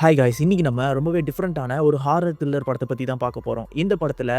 Hi guys! இன்னைக்கு நம்ம ரொம்பவே டிஃப்ரெண்ட்டான ஒரு ஹாரர் த்ரில்லர் படத்த பத்தி தான் பார்க்க போறோம். இந்த படத்துல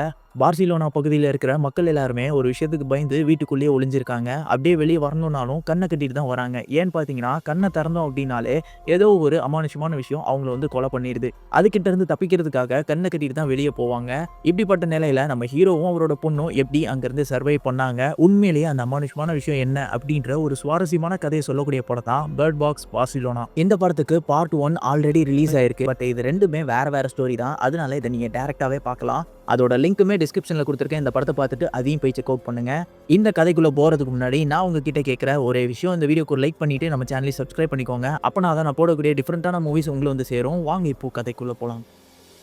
பார்சிலோனா பகுதியில இருக்கிற மக்கள் எல்லாருமே ஒரு விஷயத்துக்கு பயந்து வீட்டுக்குள்ளேயே ஒளிஞ்சிருக்காங்க. அப்படியே வெளிய வரணும்னாலும் கண்ண கட்டிட்டு தான் வராங்க. ஏன்னு பார்த்தீங்கன்னா, கண்ண திறந்தோம் அப்படின்னாலே ஏதோ ஒரு அமானுஷ்யமான விஷயம் அவங்கள வந்து கொலை பண்ணிருது. அதுகிட்ட இருந்து தப்பிக்கிறதுக்காக கண்ண கட்டிட்டு தான் வெளிய போவாங்க. இப்படிப்பட்ட நிலையில நம்ம ஹீரோவும் அவரோட பொண்ணும் எப்படி அங்கிருந்து சர்வைவ் பண்ணாங்க, உண்மையிலேயே அந்த அமானுஷ்யமான விஷயம் என்ன அப்படின்ற ஒரு சுவாரஸ்யமான கதைய சொல்லக்கூடிய படம் தான் பர்ட் பாக்ஸ் பார்சிலோனா. இந்த படத்துக்கு பார்ட் 1 ஆல்ரெடி ரிலீஸ் ஆயிருக்கு. பட் இது 2மே வேற ஸ்டோரி தான். அதனால இத நீங்க டைரக்ட்டாவே பார்க்கலாம். அதோட லிங்க்குமே டிஸ்கிரிப்ஷன்ல குடுத்திருக்கேன். இந்த படத்த பார்த்துட்டு அதையும் போய் செக் அவுட் பண்ணுங்க. இந்த கதைக்குள்ள போறதுக்கு முன்னாடி நான் உங்ககிட்ட கேட்கிற ஒரே விஷயம், இந்த வீடியோக்கு ஒரு லைக் பண்ணிட்டு நம்ம சேனலை சப்ஸ்கிரைப் பண்ணிக்கோங்க. அப்பனா தான் நான் போடக்கூடிய டிஃபரெண்டான மூவிஸ் உங்களை வந்து சேரும். வாங்க இப்போ கதைக்குள்ள போலாம்.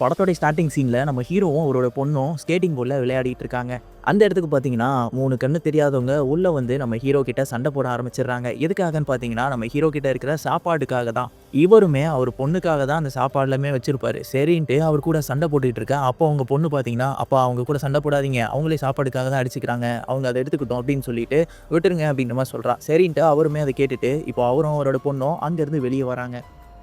படத்தோட ஸ்டார்ட்டிங் சீன்ல நம்ம ஹீரோவும் அவரோட பொண்ணும் ஸ்கேட்டிங் போர்ட்ல விளையாடிட்டு இருக்காங்க. அந்த இடத்துக்கு பார்த்தீங்கன்னா 3 கண்ணு தெரியாதவங்க உள்ள வந்து நம்ம ஹீரோ கிட்ட சண்டை போட ஆரம்பிச்சிடுறாங்க. எதுக்காகன்னு பார்த்தீங்கன்னா, நம்ம ஹீரோ கிட்ட இருக்கிற சாப்பாடுக்காக தான். இவருமே அவர் பொண்ணுக்காக தான் அந்த சாப்பாடுலமே வச்சிருப்பாரு. சரின்ட்டு அவர் கூட சண்டை போட்டுட்டு இருக்க, அப்போ அவங்க பொண்ணு பார்த்தீங்கன்னா, அப்பா அவங்க கூட சண்டை போடாதீங்க, அவங்களே சாப்பாடுக்காக தான் அடிச்சுக்கிறாங்க, அவங்க அதை எடுத்துக்கிட்டோம் அப்படின்னு சொல்லிட்டு விட்டுருங்க அப்படின்ற மாதிரி சொல்றா. சரின்ட்டு அவருமே அதை கேட்டுட்டு இப்போ அவரும் அவரோட பொண்ணும் அங்கிருந்து வெளியே வராங்க.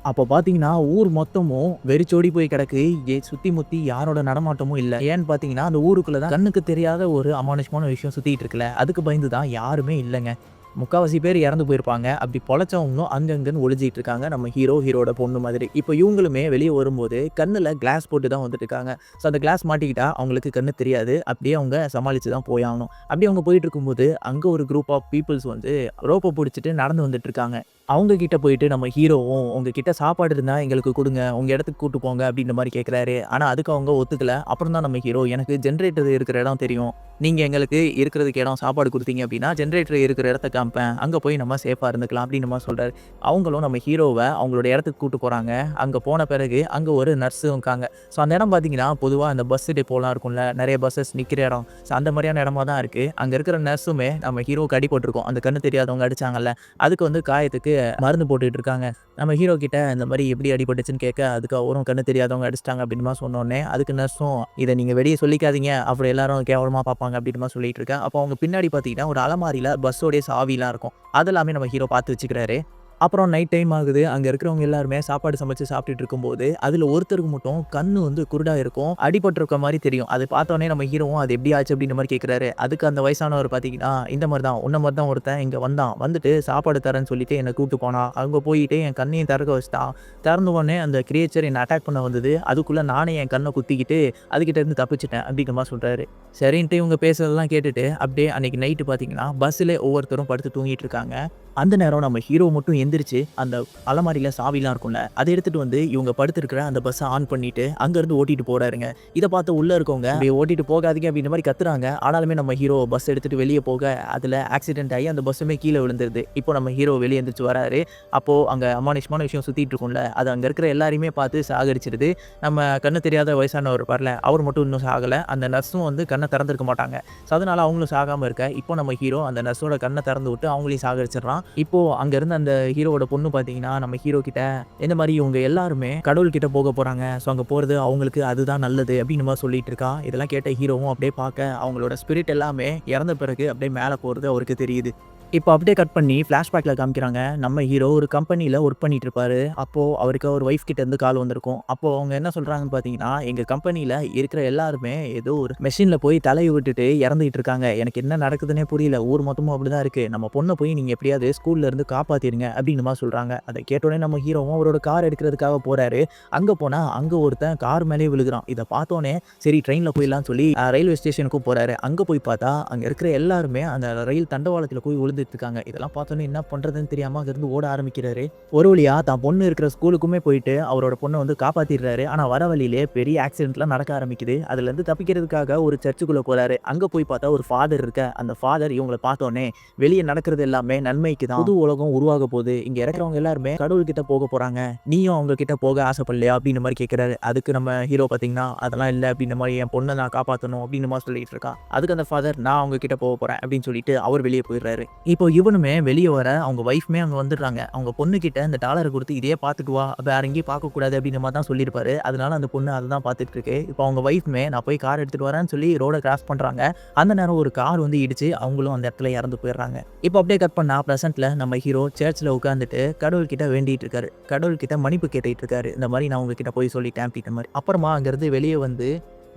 அப்போ பார்த்தீங்கன்னா, ஊர் மொத்தமும் வெறிச்சோடி போய் கிடக்கு. சுத்தி முத்தி யாரோட நடமாட்டமும் இல்ல. ஏன்னு பார்த்தீங்கன்னா, அந்த ஊருக்குள்ள தான் கண்ணுக்கு தெரியாத ஒரு அமானுஷ்யமான விஷயம் சுத்திட்டு இருக்குல்ல. அதுக்கு பயந்து தான் யாருமே இல்லங்க. முக்காவாசி பேர் இறந்து போயிருப்பாங்க. அப்படி பொழைச்சவங்களும் அங்கங்கன்னு ஒளிஞ்சிட்டு இருக்காங்க. நம்ம ஹீரோட பொண்ணு மாதிரி. இப்போ இவங்களுமே வெளியே வரும்போது கண்ணுல கிளாஸ் போட்டு தான் வந்துட்டு இருக்காங்க. ஸோ அந்த கிளாஸ் மாட்டிக்கிட்டா அவங்களுக்கு கண்ணு தெரியாது. அப்படியே அவங்க சமாளிச்சு தான் போயாகணும். அப்படியே அவங்க போயிட்டு இருக்கும்போது அங்கே ஒரு குரூப் ஆஃப் பீப்புள்ஸ் வந்து ரோப்பை பிடிச்சிட்டு நடந்து வந்துட்டு இருக்காங்க. அவங்க கிட்ட போயிட்டு நம்ம ஹீரோவும், உங்ககிட்ட சாப்பாடு இருந்தா எங்களுக்கு கொடுங்க, உங்க இடத்துக்கு கூட்டு போங்க அப்படின்ற மாதிரி கேட்குறாரு. ஆனால் அதுக்கு அவங்க ஒத்துக்கல. அப்புறம் தான் நம்ம ஹீரோ, எனக்கு ஜென்ரேட்டர் இருக்கிற இடம் தெரியும், நீங்க எங்களுக்கு இருக்கிறதுக்கு இடம் சாப்பாடு கொடுத்தீங்க அப்படின்னா ஜென்ரேட்டர் இருக்கிற இடத்த காமிப்பேன், அங்கே போய் நம்ம சேஃபாக இருந்துக்கலாம் அப்படின்னு நம்ம சொல்றாரு. அவங்களும் நம்ம ஹீரோவை அவங்களோட இடத்துக்கு கூட்டு போறாங்க. அங்கே போன பிறகு அங்கே ஒரு நர்ஸும் இருக்காங்க. ஸோ அந்த இடம் பார்த்தீங்கன்னா பொதுவாக அந்த பஸ் டெப்போலாம் இருக்கும்ல, நிறைய பஸ்ஸஸ் நிற்கிற இடம். ஸோ அந்த மாதிரியான இடமா தான் இருக்கு. அங்கே இருக்கிற நர்ஸுமே நம்ம ஹீரோவுக்கு அடிபட்டிருக்கும். அந்த கண்ணு தெரியாதவங்க அடிச்சாங்கல்ல, அதுக்கு வந்து காயத்துக்கு மருந்து போட்டுட்டு இருக்காங்க. நம்ம ஹீரோ கிட்ட இந்த மாதிரி எப்படி அடிபட்டுச்சுன்னு கேட்க, அதுக்கு அவரும் கண்ணு தெரியாதவங்க அடிச்சிட்டாங்க அப்படின்னு சொன்னோடனே அதுக்கு நர்ஸும், இதை நீங்க வெளியே சொல்லிக்காதீங்க, அப்புறம் எல்லாரும் கேவலமா பார்ப்பாங்க அப்படின்னு சொல்லிட்டு இருக்கேன். அப்போ அவங்க பின்னாடி பார்த்தீங்கன்னா ஒரு அலமாரியில பஸ்ஸோடைய சாவிலாம் இருக்கும். அதெல்லாமே நம்ம ஹீரோ பார்த்து வச்சுக்கிறாரு. அப்புறம் நைட் டைம் ஆகுது. அங்க இருக்கிறவங்க எல்லாருமே சாப்பாடு சமைச்சு சாப்பிட்டுட்டு இருக்கும்போது, அதுல ஒருத்தருக்கு மட்டும் கண்ணு வந்து குருடா இருக்கும். அடிபட்டிருக்க மாரி தெரியும். அது பார்த்தோனே நம்ம ஹீரோவும் அது எப்படி ஆச்சு அப்படின்ற மாரி கேட்குறாரு. அதுக்கு அந்த வயசானவர் பார்த்தீங்கன்னா, இந்த மாரி தான், உன்ன மாரி தான் ஒருத்தன் இங்க வந்தான். வந்துட்டு சாப்பாடு தரேன்னு சொல்லிட்டு என்ன கூட்டு போனான். அங்க போயிட்டு என் கண்ணையும் திறக்க வச்சுட்டான். திறந்த உடனே அந்த கிரியேச்சர் என்ன அட்டாக் பண்ண வந்தது. அதுக்குள்ள நானே என் கண்ணை குத்திக்கிட்டு அதுகிட்ட இருந்து தப்பிச்சுட்டேன் அப்படிங்கிற மாரி சொல்றாரு. சரின்ட்டு இவங்க பேசுறதெல்லாம் கேட்டுட்டு அப்படியே அன்னைக்கு நைட்டு பார்த்தீங்கன்னா, பஸ்ஸிலே ஒவ்வொருத்தரும் படுத்து தூங்கிட்டு இருக்காங்க. அந்த நேரம் நம்ம ஹீரோ மட்டும் எந்திரிச்சு அந்த அலமாரியில சாவிலாம் இருக்கும்ல, அதை எடுத்துட்டு வந்து இவங்க படுத்திருக்கிற அந்த பஸ்ஸை ஆன் பண்ணிட்டு அங்கேருந்து ஓட்டிட்டு போறாருங்க. இதை பார்த்து உள்ள இருக்கவங்க அப்படியே ஓட்டிட்டு போகாதீங்க அப்படின்ற மாதிரி கத்துறாங்க. ஆனாலுமே நம்ம ஹீரோ பஸ் எடுத்துட்டு வெளியே போக அதில் ஆக்சிடென்ட் ஆகி அந்த பஸ்ஸுமே கீழே விழுந்துருது. இப்போ நம்ம ஹீரோ வெளியே எந்திரிச்சு வராரு. அப்போ அங்கே அமானுஷ்யமான விஷயம் சுத்திட்டு இருக்கும்ல, அது அங்கே இருக்கிற எல்லாரையுமே பார்த்து சாகடிச்சிடுது. நம்ம கண்ணு தெரியாத வயசானவர் வரல, அவர் மட்டும் இன்னும் சாகலை. அந்த நர்ஸும் வந்து கண்ணை திறந்திருக்க மாட்டாங்க. ஸோ அதனால அவங்களும் சாகாமல் இருக்க, இப்போ நம்ம ஹீரோ அந்த நர்ஸோட கண்ணை திறந்து விட்டு அவங்களையும் சாகடிச்சிடறான். இப்போ அங்க இருந்த அந்த ஹீரோவோட பொண்ணு பாத்தீங்கன்னா நம்ம ஹீரோ கிட்ட இந்த மாதிரி இவங்க எல்லாருமே கடவுள் கிட்ட போக போறாங்க, ஸோ அங்க போறது அவங்களுக்கு அதுதான் நல்லது அப்படின்னு மாதிரி சொல்லிட்டு இருக்கா. இதெல்லாம் கேட்ட ஹீரோவும் அப்படியே பார்க்க அவங்களோட ஸ்பிரிட் எல்லாமே இறந்த பிறகு அப்படியே மேலே போறது அவருக்கு தெரியுது. இப்போ அப்படியே கட் பண்ணி ஃப்ளாஷ்பேக்ல காமிக்கிறாங்க. நம்ம ஹீரோ ஒரு கம்பெனியில் ஒர்க் பண்ணிட்டு இருப்பாரு. அப்போ அவருக்கு ஒரு ஒய்ஃப் கிட்ட இருந்து கால் வந்திருக்கும். அப்போ அவங்க என்ன சொல்றாங்கன்னு பார்த்தீங்கன்னா, எங்க கம்பெனியில் இருக்கிற எல்லாருமே ஏதோ ஒரு மெஷினில் போய் தலையை விட்டுட்டு இறந்துட்டு இருக்காங்க. எனக்கு என்ன நடக்குதுன்னே புரியல. ஊர் மொத்தமும் அப்படிதான் இருக்கு. நம்ம பொண்ணை போய் நீங்க எப்படியாவது ஸ்கூல்ல இருந்து காப்பாத்திருங்க அப்படின்னு மாதிரி சொல்றாங்க. அதை கேட்டோடனே நம்ம ஹீரோவும் அவரோட கார் எடுக்கிறதுக்காக போறாரு. அங்க போனா அங்க ஒருத்தன் கார் மேலே விழுகிறான். இதை பார்த்தோன்னே சரி ட்ரெயின்ல போயிடலாம்னு சொல்லி ரயில்வே ஸ்டேஷனுக்கும் போறாரு. அங்க போய் பார்த்தா அங்க இருக்கிற எல்லாருமே அந்த ரயில் தண்டவாளத்தில் போய் விழுந்து இருக்காங்க. இதெல்லாம் பார்த்தோன்னே என்ன பண்றதுன்னு தெரியாம அங்கிருந்து ஓட ஆரம்பிக்கிறாரு. ஒரு வழியா தான் பொண்ணு இருக்கிற ஸ்கூலுக்குமே போயிட்டு அவரோட பொண்ணை வந்து காப்பாத்திடுறாரு. ஆனா வர வழியிலே பெரிய ஆக்சிடென்ட்லாம் நடக்க ஆரம்பிக்குது. அதுல இருந்து தப்பிக்கிறதுக்காக ஒரு சர்ச்சுக்குள்ள போறாரு. அங்க போய் பார்த்தா ஒரு ஃபாதர் இருக்க. அந்த ஃபாதர் இவங்களை பார்த்தோன்னே வெளியே நடக்கிறது எல்லாமே நன்மைக்கு தான், புது உலகம் உருவாக போகுது, இங்க இருக்கிறவங்க எல்லாருமே கடவுள் கிட்ட போக போறாங்க, நீயும் அவங்க கிட்ட போக ஆசைப்படலையா அப்படின்ற மாதிரி கேட்கிறாரு. அதுக்கு நம்ம ஹீரோ பாத்தீங்கன்னா அதெல்லாம் இல்லை அப்படின்ற மாதிரி, என் பொண்ணை நான் காப்பாற்றணும் அப்படின்னு மாதிரி சொல்லிட்டு இருக்கான். அதுக்கு அந்த ஃபாதர், நான் அவங்க கிட்ட போக போறேன் அப்படின்னு சொல்லிட்டு அவர் வெளியே போயிடுறாரு. இப்போ இவனுமே வெளிய வர அவங்க ஒய்ஃப்மே அங்க வந்துடுறாங்க. அவங்க பொண்ணுகிட்ட இந்த டாலர குடுத்து இதையே பார்த்துட்டு வா. வேற எங்கேயும் பார்க்கக்கூடாது அப்படின்ற மாரி தான் சொல்லியிருப்பாரு. அதனால அந்த பொண்ணு அத தான் பார்த்துட்டு இருக்கு. இப்போ அவங்க ஒய்ஃப்மே நான் போய் கார் எடுத்துட்டு வரேன்னு சொல்லி ரோட கிராஸ் பண்றாங்க. அந்த நேரம் ஒரு கார் வந்து இடிச்சு அவங்களும் அந்த இடத்துல இறந்து போயிடுறாங்க. இப்போ அப்படியே கட் பண்ணா பிரசன்ட்ல நம்ம ஹீரோ சர்ச்ல உட்கார்ந்துட்டு கடவுள்கிட்ட வேண்டிட்டு இருக்காரு. கடவுள்கிட்ட மன்னிப்பு கேட்டுட்டு இருக்காரு. இந்த மாரி நான் உங்ககிட்ட போய் சொல்லிட்டேன் அப்படின்ற மாரி. அப்புறமா அங்கிருந்து வெளிய வந்து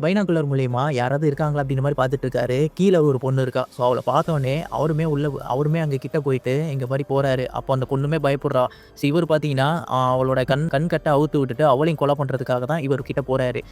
பைனாகுலர் மூலியமா யாராவது இருக்காங்களா அப்படின்ற மாரி பார்த்துட்டு இருக்காரு. கீழ ஒரு பொண்ணு இருக்கா. ஸோ அவள பார்த்தோனே அவருமே அங்க கிட்ட போயிட்டு இங்க மாரி போறாரு. அப்போ அந்த பொண்ணுமே பயப்படுறா. ஸோ இவரு பார்த்தீங்கன்னா, அவளோட கண் கட்ட அவுத்து விட்டுட்டு அவளையும் கொலை பண்றதுக்காக தான் இவரு கிட்ட போறாரு.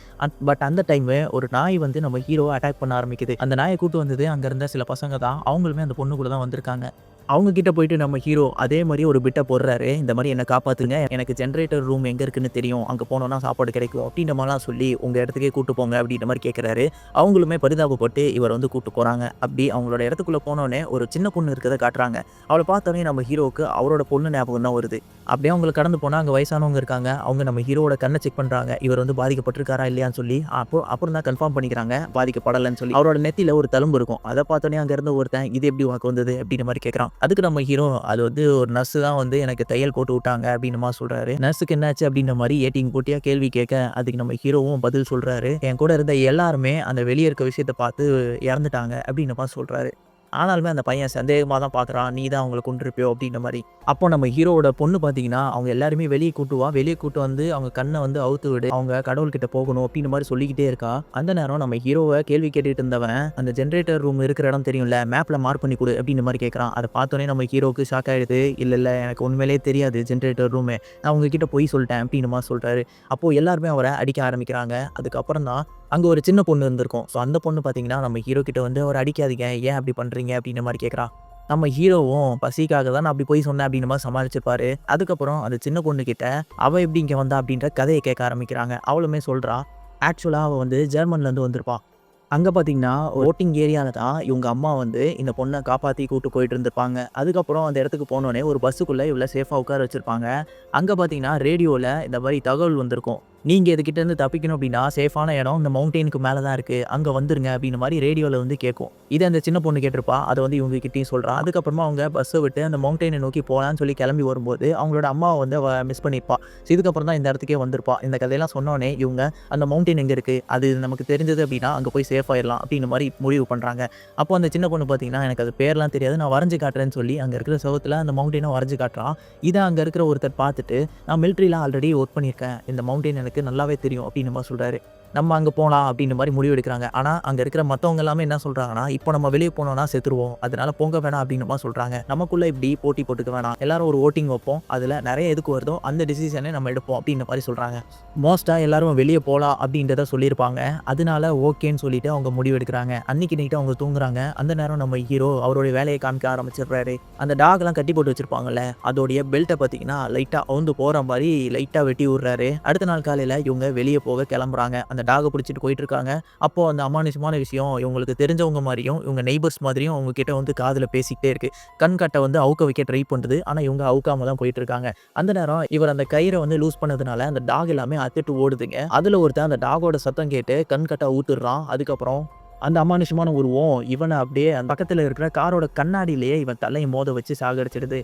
பட் அந்த டைமு ஒரு நாய் வந்து நம்ம ஹீரோவ அட்டாக் பண்ண ஆரம்பிக்குது. அந்த நாய கூட்டு வந்தது அங்க இருந்த சில பசங்க தான். அவங்களுமே அந்த பொண்ணு கூட தான் வந்திருக்காங்க. அவங்க கிட்ட போயிட்டு நம்ம ஹீரோ அதே மாரி ஒரு பிட்ட போடுறாரு. இந்த மாரி என்ன காப்பாத்துங்க. எனக்கு ஜெனரேட்டர் ரூம் எங்க இருக்குன்னு தெரியும். அங்க போனோம்னா சாப்பாடு கிடைக்கும். அப்படின்ற மாரிலாம் சொல்லி உங்க இடத்துக்கே கூட்டு போங்க அப்படின்ற மாரி கேட்கறாரு. அவங்களுமே பரிதாபப்பட்டு இவர வந்து கூட்டு போறாங்க. அப்படி அவங்களோட இடத்துக்குள்ள போனோனே ஒரு சின்ன பொண்ணு இருக்கிறத காட்டுறாங்க. அவள பார்த்தோனே நம்ம ஹீரோவுக்கு அவரோட பொண்ணு ஞாபகம் தான் வருது. அப்படியே அவங்கள கடந்து போனா அங்க வயசானவங்க இருக்காங்க. அவங்க நம்ம ஹீரோவோட கண்ண செக் பண்றாங்க. இவர் வந்து பாதிக்கப்பட்டிருக்காரா இல்லையான்னு சொல்லி அப்புறம் தான் கன்ஃபார்ம் பண்ணிக்கிறாங்க. பாதிக்கப்படலன்னு சொல்லி. அவரோட நெத்தியில ஒரு தழும்பு இருக்கும். அத பார்த்தோனே அங்க இருந்த ஒருத்தன் இது எப்படி உனக்கு வந்தது அப்படின்ற மாரி கேட்கறான். அதுக்கு நம்ம ஹீரோ அது வந்து ஒரு நர்ஸ் தான் வந்து எனக்கு தையல் போட்டு விட்டாங்க அப்படின்னு மாரி சொல்றாரு. நர்ஸுக்கு என்னாச்சு அப்படின்ற மாரி ஏட்டிங் போட்டியா கேள்வி கேட்க அதுக்கு நம்ம ஹீரோவும் பதில் சொல்றாரு. என் கூட இருந்த எல்லாருமே அந்த வெளிய இருக்க விஷயத்த பார்த்து இறந்துட்டாங்க அப்படின்ற மாரி சொல்றாரு. ஆனாலுமே அந்த பையன் சந்தேகமா தான் பார்க்குறான். நீ தான் அவங்கள கொன்றுப்பியோ அப்படின்ற மாரி. அப்போ நம்ம ஹீரோவோட பொண்ணு பார்த்தீங்கன்னா, அவங்க எல்லாருமே வெளிய கூட்டு வா. வெளிய கூட்டு வந்து அவங்க கண்ண வந்து அவுத்து விடு. அவங்க கடவுள்கிட்ட போகணும் அப்படின்ற மாரி சொல்லிக்கிட்டே இருக்கா. அந்த நேரம் நம்ம ஹீரோவ கேள்வி கேட்டுட்டு இருந்தவன், அந்த ஜெனரேட்டர் ரூம் இருக்கிற இடம் தெரியும்ல, மேப்ல மார்க் பண்ணி குடு அப்படின்ற மாரி கேட்குறான். அத பார்த்தோனே நம்ம ஹீரோவுக்கு ஷாக் ஆயிடுது. இல்ல எனக்கு உண்மையிலேயே தெரியாது ஜெனரேட்டர் ரூமு. நான் உங்க கிட்ட பொய் சொல்லிட்டேன் அப்படின்ற மாரி சொல்றாரு. அப்போ எல்லாருமே அவர அடிக்க ஆரம்பிக்கிறாங்க. அதுக்கப்புறம் தான் அங்க ஒரு சின்ன பொண்ணு இருந்திருக்கும். ஸோ அந்த பொண்ணு பார்த்தீங்கன்னா, நம்ம ஹீரோ கிட்ட வந்து அவர அடிக்காதீங்க. ஏன் அப்படி பண்றீங்க? அப்படின்ற மாரி கேட்குறா. நம்ம ஹீரோவும் பசிக்காக தான் நான் அப்படி போய் சொன்னேன் அப்படின்ற மாரி சமாளிச்சிருப்பாரு. அதுக்கப்புறம் அந்த சின்ன பொண்ணுகிட்ட அவ எப்படி இங்க வந்தா அப்படின்ற கதைய கேட்க ஆரம்பிக்கிறாங்க. அவளுமே சொல்றா, ஆக்சுவலா அவ வந்து ஜெர்மன்லேருந்து வந்திருப்பா. அங்க பார்த்தீங்கன்னா, வோட்டிங் ஏரியால தான் இவங்க அம்மா வந்து இந்த பொண்ண காப்பாத்தி கூட்டு போயிட்டு இருந்திருப்பாங்க. அதுக்கப்புறம் அந்த இடத்துக்கு போனோனே ஒரு பஸ்ஸுக்குள்ள இவள சேஃபா உட்கார வச்சிருப்பாங்க. அங்க பார்த்தீங்கன்னா, ரேடியோல இந்த மாரி தகவல் வந்திருக்கும். நீங்க இதுகிட்டேருந்து தப்பிக்கணும் அப்படின்னா, சேஃபான இடம் இந்த மவுண்டெயினுக்கு மேல தான் இருக்கு. அங்க வந்துருங்க அப்படின்ற மாரி ரேடியோல வந்து கேட்கும். இத அந்த சின்ன பொண்ணு கேட்டிருப்பா. அத வந்து இவங்க கிட்டயும் சொல்றா. அதுக்கப்புறமா அவங்க பஸ்ஸ விட்டு அந்த மவுண்டெயின நோக்கி போலான்னு சொல்லி கிளம்பி வரும்போது, அவங்களோட அம்மாவ வந்து அவ மிஸ் பண்ணியிருப்பா. இதுக்கப்புறம் தான் இந்த இடத்துக்கே வந்திருப்பா. இந்த கதையெல்லாம் சொன்னோனே இவங்க அந்த மவுண்டெயின் எங்க இருக்கு? அது நமக்கு தெரிஞ்சது அப்படின்னா, அங்க போய் சேஃப் ஆயிரலாம் அப்படின்ற மாரி முடிவு பண்றாங்க. அப்போ அந்த சின்ன பொண்ணு பார்த்தீங்கன்னா, எனக்கு அது பேர்லாம் தெரியாது. நான் வரைஞ்சு காட்டுறேன்னு சொல்லி அங்க இருக்கிற செவுத்துல அந்த மவுண்டெயின வரைஞ்சு காட்டுறா. இத அங்க இருக்கிற ஒருத்தர் பார்த்துட்டு, நான் மிலிட்டரில ஆல்ரெடி வொர்க் பண்ணியிருக்கேன். இந்த மவுண்டெயின் எனக்கு நல்லாவே தெரியும் அப்படின்ற மாரி சொல்றாரு. நம்ம அங்க போலாம் அப்படின்ற மாரி முடிவு எடுக்குறாங்க. ஆனா, அங்க இருக்கிற மத்தவங்க எல்லாமே என்ன சொல்றாங்கன்னா, இப்போ நம்ம வெளிய போனோம்னா செத்துருவோம். அதனால போங்க வேணாம் அப்படின்ற மாரி சொல்றாங்க. நமக்குள்ள இப்படி போட்டி போட்டுக்க வேணாம். எல்லாரும் ஒரு வோட்டிங் வைப்போம். அதுல நெறைய எதுக்கு வருதோ அந்த டிசிஷனே நம்ம எடுப்போம் அப்படின்ற மாரி சொல்றாங்க. மோஸ்ட்டா எல்லாரும் வெளிய போலாம் அப்படின்றத சொல்லியிருப்பாங்க. அதனால ஓகேன்னு சொல்லிட்டு அவங்க முடிவு எடுக்குறாங்க. அன்னைக்கு நைட்டு அவங்க தூங்குறாங்க. அந்த நேரம் நம்ம ஹீரோ அவருடைய வேலைய காமிக்க ஆரம்பிச்சிடுறாரு. அந்த டாக்லாம் கட்டி போட்டு வச்சிருப்பாங்கல்ல, அதோடைய பெல்ட்ட பார்த்தீங்கன்னா, லைட்டா அவுந்து போற மாரி லைட்டா வெட்டி விடுறாரு. அடுத்த நாள் காலையில இவங்க வெளிய போக கிளம்புறாங்க. அந்த டாக புடிச்சிட்டு போயிட்டு இருக்காங்க. அப்போ அந்த அமானுஷமான விஷயம் இவங்களுக்கு தெரிஞ்சவங்க மாரியும், இவங்க நெய்பர்ஸ் மாதிரியும் அவங்க கிட்ட வந்து காதுல பேசிக்கிட்டே இருக்கு. கண் கட்ட வந்து அவுக்க வைக்க ட்ரை பண்ணுது. ஆனா இவங்க அவுக்காம தான் போயிட்டு இருக்காங்க. அந்த நேரம் இவர் அந்த கயிற வந்து லூஸ் பண்ணதுனால அந்த டாக் எல்லாமே அத்துட்டு ஓடுதுங்க. அதுல ஒருத்தன் அந்த டாகோட சத்தம் கேட்டு கண் கட்ட அவுத்துடுறான். அதுக்கப்புறம் அந்த அமானுஷமான உருவம் இவன அப்படியே அந்த பக்கத்துல இருக்கிற காரோட கண்ணாடியிலேயே இவன் தலைய மோத வச்சு சாகடிச்சிடுது.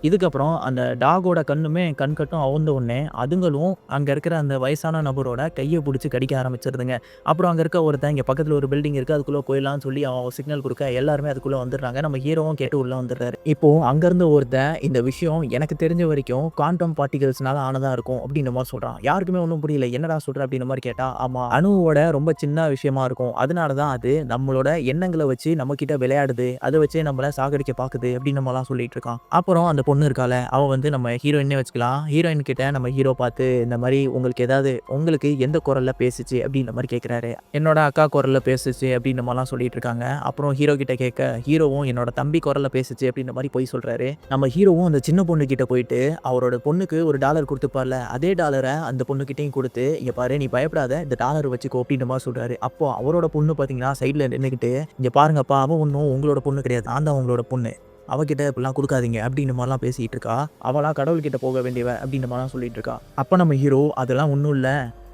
இதுக்கப்புறம் அந்த டாகோட கண்ணுமே கண்கட்டும் அவுந்த உடனே அதுங்களும் அங்க இருக்கிற அந்த வயசான நபரோட கைய புடிச்சு கடிக்க ஆரம்பிச்சிருதுங்க. அப்புறம் அங்க இருக்க ஒருத்தன் இங்க பக்கத்துல ஒரு பில்டிங் இருக்கு. அதுக்குள்ள போயிடலாம்னு சொல்லி அவன் சிக்னல் குடுக்க எல்லாருமே அதுக்குள்ள வந்துடுறாங்க. நம்ம ஹீரோவும் கேட்டு உள்ள வந்துடுறாரு. இப்போ அங்க இருந்த ஒருத்தன் இந்த விஷயம் எனக்கு தெரிஞ்ச வரைக்கும் குவாண்டம் பார்ட்டிகல்ஸ்னால ஆனதா இருக்கும் அப்படின்ற மாரி சொல்றான். யாருக்குமே ஒண்ணும் புரியல. என்னடா சொல்ற அப்படின்ற மாரி கேட்டா, ஆமா அணுவோட ரொம்ப சின்ன விஷயமா இருக்கும். அதனால தான் அது நம்மளோட எண்ணங்கள வச்சு நம்மகிட்ட விளையாடுது. அத வச்சே நம்மள சாகடிக்க பாக்குது அப்படின்னு நம்மலாம் சொல்லிட்டு இருக்கான். அப்புறம் அந்த பொண்ணு இருக்காள, அவ வந்து நம்ம ஹீரோயின்னே வச்சுக்கலாம். ஹீரோயின் கிட்ட நம்ம ஹீரோ பார்த்து இந்த மாரி உங்களுக்கு எந்த குரல்ல பேசுச்சு அப்படின்ற மாரி கேட்குறாரு. என்னோட அக்கா குரல்ல பேசுச்சு அப்படின்ற மாரிலாம் சொல்லிட்டு இருக்காங்க. அப்புறம் ஹீரோ கிட்ட கேட்க, ஹீரோவும் என்னோட தம்பி குரல்ல பேசுச்சு அப்படின்ற மாரி பொய் சொல்றாரு. நம்ம ஹீரோவும் அந்த சின்ன பொண்ணு கிட்ட போயிட்டு அவரோட பொண்ணுக்கு ஒரு டாலர் குடுத்துப்பார்ல, அதே டாலர அந்த பொண்ணுகிட்டயும் குடுத்து, இங்க பாரு நீ பயப்படாத இந்த டாலர் வச்சுக்கோ அப்படின்ற மாரி சொல்றாரு. அப்போ அவரோட பொண்ணு பார்த்தீங்கன்னா சைடுல நின்னுகிட்டு, இங்க பாருங்கப்பா அவ ஒண்ணும் உங்களோட பொண்ணு கிடையாது. நான் தான் உங்களோட பொண்ணு. அவகிட்ட இப்படிலாம் குடுக்காதீங்க அப்படின்ற மாரிலாம் பேசிட்டு இருக்கா. அவளா கடவுள்கிட்ட போக வேண்டியவ அப்படின்ற மாரிலாம் சொல்லிட்டு இருக்கா. அப்ப நம்ம ஹீரோ அதெல்லாம் ஒண்ணும் இல்ல.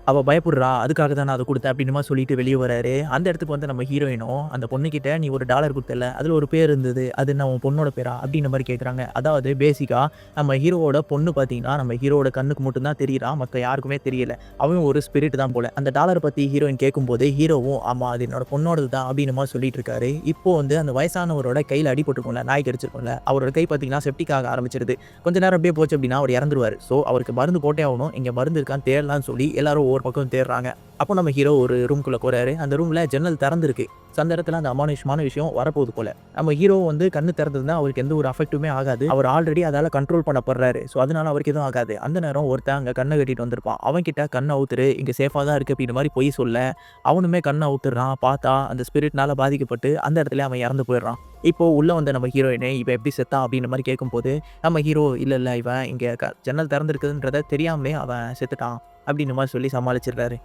அவ பயப்படுறா. அதுக்காக தான் நான் அத குடுத்தேன் அப்டின்ற மாரி சொல்லிட்டு வெளிய வராரு. அந்த இடத்துக்கு வந்து நம்ம ஹீரோயினும், அந்த பொண்ணுகிட்ட "நீ ஒரு டாலர் குடுத்தல்ல, அதுல ஒரு பேர் இருந்தது. அது என்ன உன் பொண்ணோட பேரா?" அப்டின்ற மாரி கேட்குறாங்க. அதாவது பேசிக்கா நம்ம ஹீரோவோட பொண்ணு பார்த்தீங்கன்னா, நம்ம ஹீரோவோட கண்ணுக்கு மட்டும் தான் தெரியிறா. மத்த யாருக்குமே தெரியல. அவன் ஒரு ஸ்பிரிட் தான் போல. அந்த டாலர பத்தி ஹீரோயின் கேட்கும்போது, ஹீரோவும் "ஆமா அது என்னோட பொண்ணோடது தான்" அப்டின்ற மாரி சொல்லிட்டு இருக்காரு. இப்போ வந்து அந்த வயசானவரோட கையில அடிபட்டுருக்கும்ல, நாய் கடிச்சிருக்கும்ல, அவரோட கை பார்த்தீங்கன்னா செப்டிக் ஆக ஆரம்பிச்சிருது. கொஞ்ச நேரம் அப்டியே போச்சு அப்டின்னா அவர் இறந்துருவாரு. ஸோ அவருக்கு மருந்து போட்டே ஆவணும். இங்க மருந்து இருக்கான்னு தேடலான்னு சொல்லி எல்லாரும் ஒவ்வொரு பக்கம் தேடுறாங்க. அப்போ நம்ம ஹீரோ ஒரு ரூம்குள்ள போறாரு. அந்த ரூம்ல ஜன்னல் திறந்திருக்கு. ஸோ அந்த இடத்துல அந்த அமானுஷ்யமான விஷயம் வரப்போகுது போல. நம்ம ஹீரோ வந்து கண்ணு திறந்திருந்தா அவருக்கு எந்த ஒரு அஃபெக்ட்டுமே ஆகாது. அவர் ஆல்ரெடி அதால கண்ட்ரோல் பண்ணப்படுறாரு. ஸோ அதனால அவருக்கு எதுவும் ஆகாது. அந்த நேரம் ஒருத்தன் அங்க கண்ண கட்டிட்டு வந்திருப்பான். அவன்கிட்ட கண்ண அவுத்துரு, இங்க சேஃபா தான் இருக்கு அப்டின்ற மாரி பொய் சொல்ல, அவனுமே கண்ண அவுத்துடுறான். பார்த்தா அந்த ஸ்பிரிட்னால பாதிக்கப்பட்டு அந்த இடத்துலயே அவன் இறந்து போயிடுறான். இப்போ உள்ள வந்த நம்ம ஹீரோயினு இவன் எப்படி செத்தான் அப்டின்ற மாரி கேட்கும்போது, நம்ம ஹீரோ இல்ல இவன் இங்க ஜன்னல் திறந்திருக்குதுன்றத தெரியாமலே அவன் செத்துட்டான் அப்டின்ற மாரி சொல்லி சமாளிச்சிடுறாரு.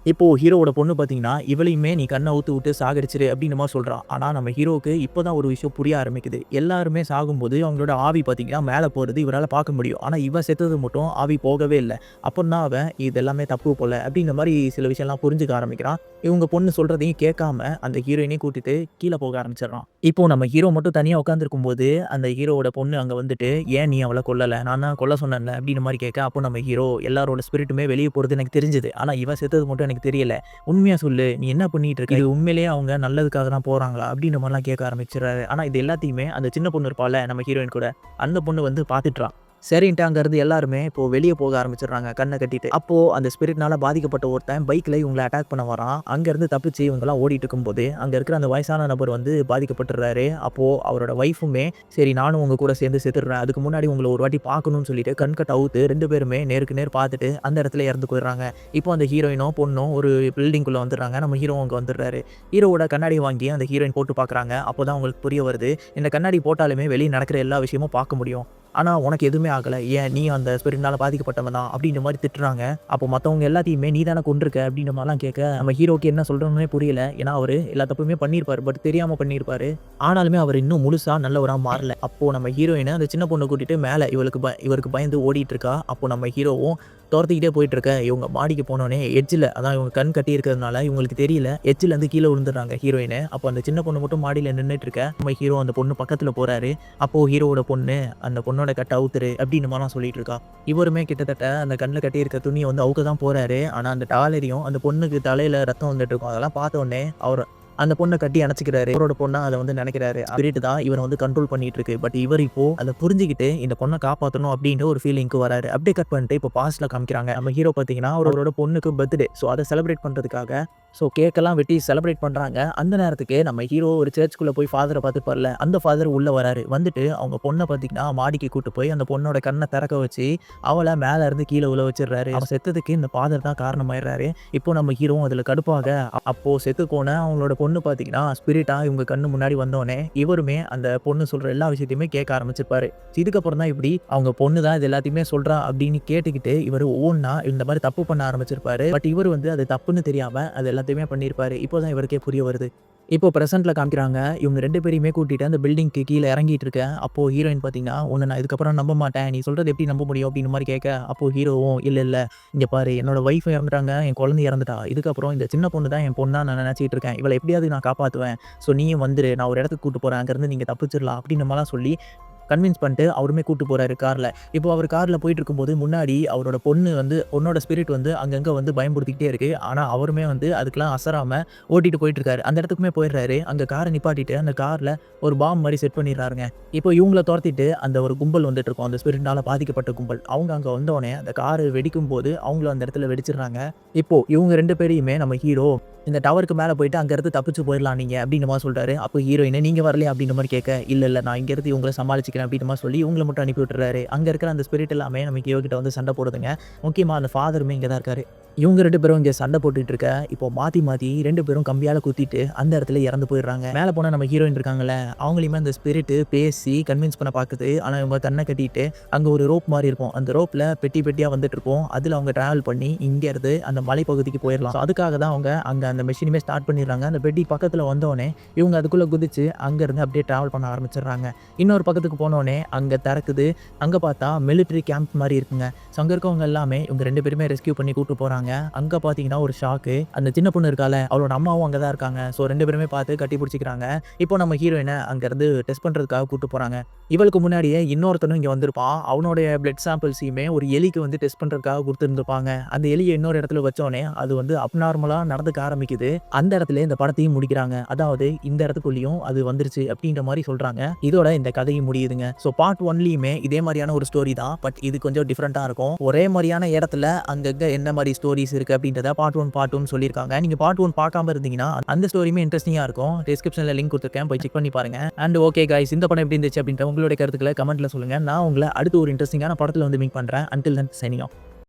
இப்போ ஹீரோவோட பொண்ணு பார்த்தீங்கன்னா, இவளையுமே நீ கண்ண அவுத்து விட்டு சாகடிச்சிரு அப்டின்ற மாரி சொல்றா. ஆனா நம்ம ஹீரோவுக்கு இப்போ தான் ஒரு விஷயம் புரிய ஆரம்பிக்குது. எல்லாருமே சாகும்போது அவங்களோட ஆவி பார்த்தீங்கன்னா மேல போறது இவரால பார்க்க முடியும். ஆனா இவ செத்தது மட்டும் ஆவி போகவே இல்ல. அப்பன்னா அவன் இது எல்லாமே தப்பு போல அப்டின்ற மாரி சில விஷயம்லாம் புரிஞ்சுக்க ஆரம்பிக்கிறான். இவங்க பொண்ணு சொல்றதையும் கேட்காம அந்த ஹீரோயினையும் கூட்டிட்டு கீழ போக ஆரம்பிச்சிடுறான். இப்போ நம்ம ஹீரோ மட்டும் தனியா உட்கார்ந்திருக்கும்போது, அந்த ஹீரோவோட பொண்ணு அங்க வந்துட்டு, "ஏன் நீ அவள கொல்லல? நான் தான் கொல்ல சொன்னேன்ல" அப்டின்ற மாரி கேட்க, அப்போ நம்ம ஹீரோ எல்லாரோட ஸ்பிரிட்டுமே வெளிய போறது எனக்கு தெரிஞ்சது. ஆனா இவ செத்தது மட்டும் எனக்கு தெரியல. உண்மையா சொல்லு. நீ என்ன பண்ணிட்டு இருக்க? இது உண்மையிலேயே அவங்க நல்லதுக்காக தான் போறாங்களா? அப்டின்ற மாரிலாம் கேட்க ஆரம்பிச்சுறாரு. ஆனா இது எல்லாத்தையுமே அந்த சின்ன பொண்ணு இருப்பாள்ல நம்ம ஹீரோயின் கூட, அந்த பொண்ணு வந்து பார்த்துட்றா. சரின்ட்டு அங்கருந்து எல்லாருமே இப்போ வெளிய போக ஆரம்பிச்சுடுறாங்க கண்ண கட்டிட்டு. அப்போ அந்த ஸ்பிரிட்னால பாதிக்கப்பட்ட ஒருத்தன் பைக்ல இவங்கள அட்டாக் பண்ண வரான். அங்கருந்து தப்பிச்சு இவங்கலாம் ஓடிட்டு இருக்கும்போது, அங்க இருக்கிற அந்த வயசான நபர் வந்து பாதிக்கப்பட்டுறாரு. அப்போ அவரோட ஒய்ஃபுமே, "சரி நானும் உங்க கூட சேர்ந்து செத்துடுறேன். அதுக்கு முன்னாடி உங்கள ஒரு வாட்டி பார்க்கணும்னு" சொல்லிட்டு கண்கட்ட அவுத்து 2 பேருமே நேருக்கு நேர் பார்த்துட்டு அந்த இடத்துல இறந்து போயிடுறாங்க. இப்போ அந்த ஹீரோயினும், பொண்ணும் ஒரு பில்டிங்குள்ள வந்துடுறாங்க. நம்ம ஹீரோவும் அங்க வந்துடுறாரு. ஹீரோவோட கண்ணாடிய வாங்கி அந்த ஹீரோயின் போட்டு பார்க்குறாங்க. அப்போதான் அவங்களுக்கு புரிய வருது. இந்த கண்ணாடி போட்டாலுமே வெளிய நடக்கிற எல்லா விஷயமும் பார்க்க முடியும். ஆனா, உனக்கு எதுவுமே ஆகல. ஏன் நீ அந்த ஸ்பிரிட்னால பாதிக்கப்பட்டவன் தான் அப்டின்ற மாரி திட்டுறாங்க. அப்போ மத்தவங்க எல்லாத்தையுமே நீ தானே கொன்றுக்க அப்டின்ற மாரிலாம் கேட்க, நம்ம ஹீரோக்கு என்ன சொல்றதுன்னே புரியல. ஏன்னா, அவரு எல்லா தப்புமே பண்ணியிருப்பாரு. பட் தெரியாம பண்ணியிருப்பாரு. ஆனாலுமே அவர் இன்னும் முழுசா நல்லவரா மாறல. அப்போ நம்ம ஹீரோயின அந்த சின்ன பொண்ண கூட்டிட்டு மேல இவருக்கு பயந்து ஓடிட்டு இருக்கா. அப்போ நம்ம ஹீரோவும் தொரத்திக்கிட்டே போயிட்டு இருக்க. இவங்க மாடிக்கு போனோனே எட்ஜ்ல அதான் இவங்க கண் கட்டி இருக்கிறதுனால இவங்களுக்கு தெரியல. எட்ஜ்ல இருந்து கீழ விழுந்துடுறாங்க ஹீரோயினு. அப்போ அந்த சின்ன பொண்ணு மட்டும் மாடியில நின்னுட்டு இருக்க. நம்ம ஹீரோ அந்த பொண்ணு பக்கத்துல போறாரு. அப்போ ஹீரோவோட பொண்ணு அந்த பொண்ணோட கட்ட அவுத்துரு அப்டின்ற மாரிலாம் சொல்லிட்டு இருக்கா. இவருமே கிட்டத்தட்ட அந்த கண்ல கட்டியிருக்க துணிய வந்து அவுக்க தான் போறாரு. ஆனா அந்த டாலரையும் அந்த பொண்ணுக்கு தலையில ரத்தம் வந்துட்டு இருக்கும். அதெல்லாம் பார்த்த உடனே அவரு அந்த பொண்ண கட்டி அணைச்சுக்கிறாரு. அவரோட பொண்ணா அத வந்து நெனைக்கிறாரு. ஸ்பிரிட் தான் இவர வந்து கண்ட்ரோல் பண்ணிட்டு இருக்கு. பட் இவர் இப்போ அத புரிஞ்சுகிட்டு இந்த பொண்ண காப்பாத்தணும் அப்டின்ற ஒரு ஃபீலிங்க்கு வராரு. அப்டியே கட் பண்ணிட்டு இப்போ பாஸ்ட்ல காமிக்கிறாங்க. நம்ம ஹீரோ பார்த்தீங்கன்னா, அவரோட பொண்ணுக்கு பர்த்டே. ஸோ அத செலிப்ரேட் பண்றதுக்காக கேக்கெல்லாம் வெட்டி செலிப்ரேட் பண்றாங்க. அந்த நேரத்துக்கு நம்ம ஹீரோ ஒரு சர்ச்சுக்குள்ள போய் ஃபாதர பார்த்துருப்பார்ல, அந்த ஃபாதர் உள்ள வராரு. வந்துட்டு அவங்க பொண்ண பார்த்தீங்கன்னா, மாடிக்கு கூட்டு போய் அந்த பொண்ணோட கண்ண திறக்க வச்சு, அவள மேல இருந்து கீழ விழ வச்சுடுறாரு. அவ செத்ததுக்கு இந்த ஃபாதர் தான் காரணமாயிடுறாரு. இப்போ நம்ம ஹீரோவும் அதுல கடுப்பாக, அப்போ செத்து போன அவங்களோட பொண்ணு பார்த்தீங்கன்னா, ஸ்பிரிட்டா இவங்க கண்ணு முன்னாடி வந்தோனே, இவருமே அந்த பொண்ணு சொல்ற எல்லா விஷயத்தையுமே கேட்க ஆரம்பிச்சிருப்பாரு. இதுக்கப்புறம் தான் இப்படி அவங்க பொண்ணு தான் இது எல்லாத்தையுமே சொல்றா அப்படின்னு கேட்டுக்கிட்டு, இவரு ஒவ்வொன்னா இந்த மாரி தப்பு பண்ண ஆரம்பிச்சிருப்பாரு. பட் இவரு வந்து அது தப்புன்னு தெரியாம அது எல்லாத்தையுமே பண்ணியிருப்பாரு. இப்போ தான் இவருக்கே புரிய வருது. இப்போ பிரசன்ட்ல காமிக்கிறாங்க. இவங்க 2 பேரையுமே கூட்டிட்டு அந்த பில்டிங்க்கு கீழ இறங்கிட்டு இருக்க. அப்போ ஹீரோயின் பார்த்தீங்கன்னா, "உன்ன நான் இதுக்கப்புறம் நம்ப மாட்டேன். நீ சொல்றது எப்படி நம்ப முடியும்?" அப்படின்ற மாரி கேட்க, அப்போ ஹீரோவும், இல்ல. இங்க பாரு என்னோட ஒய்ஃப் இறந்துட்டாங்க. என் குழந்தை இறந்துட்டா. இதுக்கப்புறம் இந்த சின்ன பொண்ணு தான் என் பொண்ணா நான் நினைச்சிட்டு இருக்கேன். இவள எப்படியாவது நான் காப்பாத்துவேன். ஸோ நீயும் வந்துரு. நான் ஒரு இடத்துக்கு கூட்டு போறேன். அங்கருந்து நீங்க தப்பிச்சிடலாம்." அப்படின்ற மாரிலாம் சொல்லி கன்வின்ஸ் பண்ணிட்டு அவருமே கூட்டு போறாரு கார்ல. இப்போ அவர் கார்ல போயிட்டு இருக்கும்போது முன்னாடி அவரோட பொண்ணோட ஸ்பிரிட் வந்து அங்கங்க வந்து பயம்புறுத்திக்கிட்டே இருக்கு. ஆனா அவருமே வந்து அதுக்கெல்லாம் அசராம ஓட்டிட்டு போயிட்டு இருக்காரு. அந்த இடத்துக்குமே போயிடுறாரு. அங்க கார நிப்பாட்டிட்டு அந்த கார்ல ஒரு பாம் மாரி செட் பண்ணிடுறாருங்க. இப்போ இவங்கள தொரத்திட்டு அந்த ஒரு கும்பல் வந்துட்டு இருக்கும். அந்த ஸ்பிரிட்னால பாதிக்கப்பட்ட கும்பல். அவங்க அங்க வந்தோனே அந்த கார் வெடிக்கும்போது அவங்களும் அந்த இடத்துல வெடிச்சிடுறாங்க. இப்போ இவங்க 2 பேரையுமே நம்ம ஹீரோ இந்த டவருக்கு மேல போயிட்டு அங்கருந்து தப்பிச்சு போயிரலாம் நீங்க அப்டின்ற மாரி சொல்றாரு. அப்போ ஹீரோயின் நீங்க வரலையா அப்டின்ற மாரி கேட்க, இல்ல நான் இங்கருந்து இவங்கள சமாளிச்சுக்கிறேன் அப்டின்ற மாரி சொல்லி இவங்கள மட்டும் அனுப்பி விட்டுறாரு. அங்க இருக்கிற அந்த ஸ்பிரிட் எல்லாமே நம்ம ஹீரோ கிட்ட வந்து சண்ட போடுதுங்க. முக்கியமா அந்த ஃபாதருமே இங்க தான் இருக்காரு. இவங்க 2 பேரும் இங்க சண்ட போட்டுட்டு இருக்க, இப்போ மாத்தி 2 பேரும் கம்பியால குத்திட்டு அந்த இடத்துல இறந்து போயிடுறாங்க. மேல போனா நம்ம ஹீரோயின் இருக்காங்கல்ல, அவங்களையுமே அந்த ஸ்பிரிட் பேசி கன்வின்ஸ் பண்ண பாக்குது. ஆனா இவங்க கண்ண கட்டிட்டு அங்க ஒரு ரோப் மாரி இருக்கும். அந்த ரோப்ல பெட்டி பெட்டியா வந்துட்டு இருக்கும். அதுல அவங்க டிராவல் பண்ணி இங்க இருந்து அந்த மலைப்பகுதிக்கு போயிரலாம். அதுக்காக தான் அவங்க அங்க அந்த மெஷினுமே ஸ்டார்ட் பண்ணிடுறாங்க. அந்த பெட்டி பக்கத்துல வந்தோனே இவங்க அதுக்குள்ள குதிச்சு அங்க இருந்து அப்படியே டிராவல் பண்ண ஆரம்பிச்சிடுறாங்க. இன்னொரு பக்கத்துக்கு போனோனே அங்க திறக்குது. அங்க பார்த்தா மிலிட்டரி கேம்ப் மாரி இருக்குங்க. ஸோ அங்க இருக்கவங்க எல்லாமே இவங்க 2 பேருமே ரெஸ்க்யூ பண்ணி கூட்டு போறாங்க. போறாங்க. அங்க பார்த்தீங்கன்னா ஒரு ஷாக்கு. அந்த சின்ன பொண்ணு இருக்கால, அவளோட அம்மாவும் அங்க தான் இருக்காங்க. ஸோ 2 பேருமே பார்த்து கட்டி பிடிச்சுக்கிறாங்க. இப்போ நம்ம ஹீரோயின அங்கருந்து டெஸ்ட் பண்றதுக்காக கூட்டு போறாங்க. இவளுக்கு முன்னாடியே இன்னொருத்தனும் இங்க வந்திருப்பான். அவனுடைய பிளட் சாம்பிள்ஸையுமே ஒரு எலிக்கு வந்து டெஸ்ட் பண்றதுக்காக குடுத்துருந்துருப்பாங்க. அந்த எலிய இன்னொரு இடத்துல வச்சோனே, அது வந்து அப்நார்மலா நடந்துக்க ஆரம்பிக்குது. அந்த இடத்திலேயே இந்த படத்தையும் முடிக்கிறாங்க. அதாவது இந்த இடத்துக்குள்ளேயும் அது வந்துருச்சு அப்டின்ற மாரி சொல்றாங்க. இதோட இந்த கதையும் முடியுதுங்க. ஸோ பார்ட் 1லயுமே இதே மாரியான ஒரு ஸ்டோரி தான். பட் இது கொஞ்சம் டிஃபரெண்ட்டா இருக்கும். ஒரே மாரியான இடத்துல அங்கங்க என்ன மாரி ஸ்டோரீஸ் இருக்கு அப்டின்றத பார்ட் 1 பார்ட் 2ன்னு சொல்லியிருக்காங்க. நீங்க பார்ட் 1 பார்க்காம இருந்தீங்கன்னா, அந்த ஸ்டோரியுமே இன்ட்ரஸ்டிங்கா இருக்கும். டிஸ்கிரிப்ஷன்ல லிங்க் குடுத்துருக்கேன். போய் செக் பண்ணி பாருங்க. அண்ட் ஓகே காய்ஸ், இந்த படம் எப்டி இருந்துச்சு அப்டின்ற உங்களுடைய கருத்துக்கள கமெண்ட்ல சொல்லுங்க. நான் உங்கள அடுத்து ஒரு இன்ட்ரஸ்டிங்கான படத்துல வந்து மீட் பண்றேன். Until then signing off.